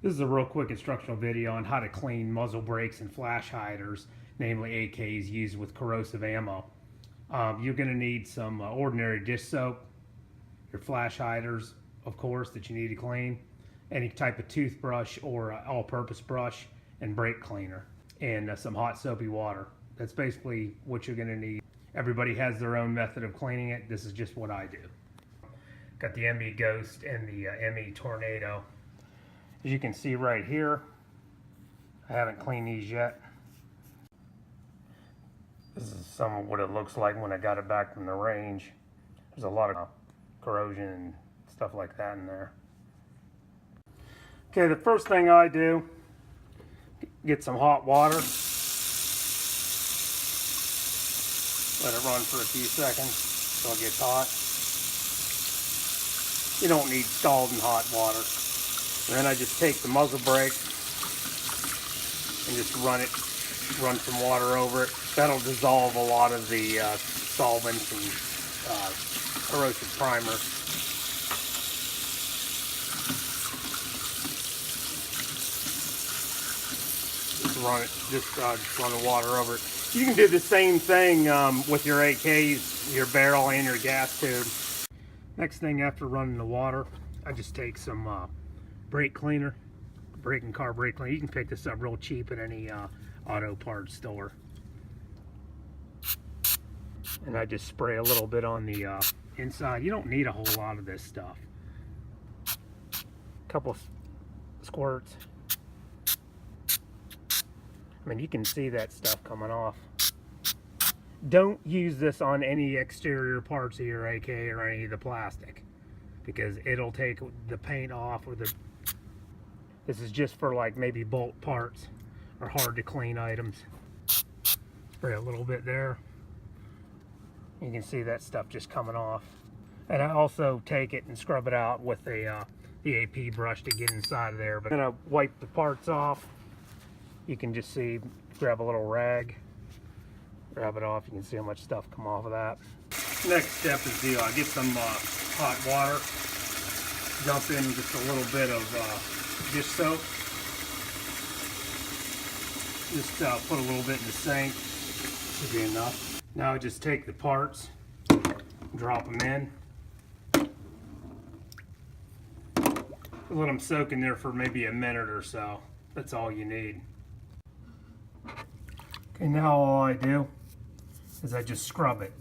This is a real quick instructional video on how to clean muzzle brakes and flash hiders, namely AKs used with corrosive ammo. You're going to need some ordinary dish soap, your flash hiders, of course, that you need to clean, any type of toothbrush or all-purpose brush, and brake cleaner, and some hot soapy water. That's basically what you're going to need. Everybody has their own method of cleaning it. This is just what I do. Got the ME Ghost and the ME Tornado. As you can see right here, I haven't cleaned these yet. This is some of what it looks like when I got it back from the range. There's a lot of corrosion and stuff like that in there. Okay, the first thing I do, get some hot water. Let it run for a few seconds until it gets hot. You don't need scalding hot water. And then I just take the muzzle brake and just run some water over it. That'll dissolve a lot of the solvents and corrosive primer. Just run the water over it. You can do the same thing with your AKs, your barrel and your gas tube. Next thing after running the water, I just take some brake cleaner, brake and car brake cleaner. You can pick this up real cheap at any auto parts store. And I just spray a little bit on the inside. You don't need a whole lot of this stuff. A couple squirts. I mean, you can see that stuff coming off. Don't use this on any exterior parts of your AK or any of the plastic, because it'll take the paint off, or this is just for like maybe bolt parts or hard to clean items. Spray a little bit there. You can see that stuff just coming off. And I also take it and scrub it out with the AP brush to get inside of there. But I'm gonna wipe the parts off. You can just see, grab a little rag, grab it off. You can see how much stuff come off of that. Next step is to get some hot water. Dump in just a little bit of dish soap. Just put a little bit in the sink. Should be enough. Now I just take the parts, drop them in. Let them soak in there for maybe a minute or so. That's all you need. Okay, now all I do is I just scrub it.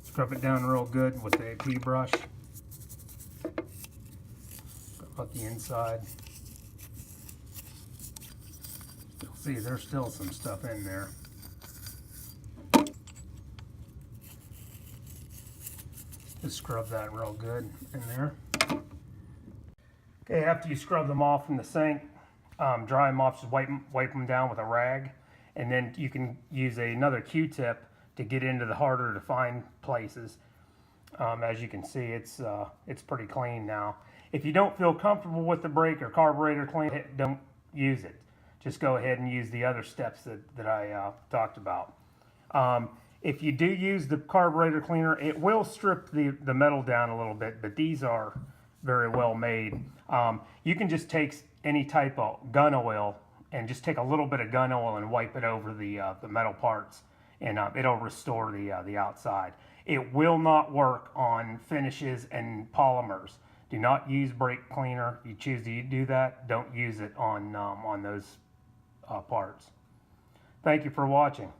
Scrub it down real good with the AP brush. About the inside. You'll see there's still some stuff in there. Just scrub that real good in there. Okay, after you scrub them off from the sink, dry them off, just wipe them down with a rag. And then you can use another Q-tip to get into the harder to find places. As you can see, it's pretty clean now. If you don't feel comfortable with the brake or carburetor clean, don't use it. Just go ahead and use the other steps that I talked about. If you do use the carburetor cleaner, it will strip the metal down a little bit, but these are very well made. You can just take any type of gun oil and just take a little bit of gun oil and wipe it over the metal parts, and it'll restore the outside. It will not work on finishes and polymers. Do not use brake cleaner. If you choose to do that, don't use it on those parts. Thank you for watching.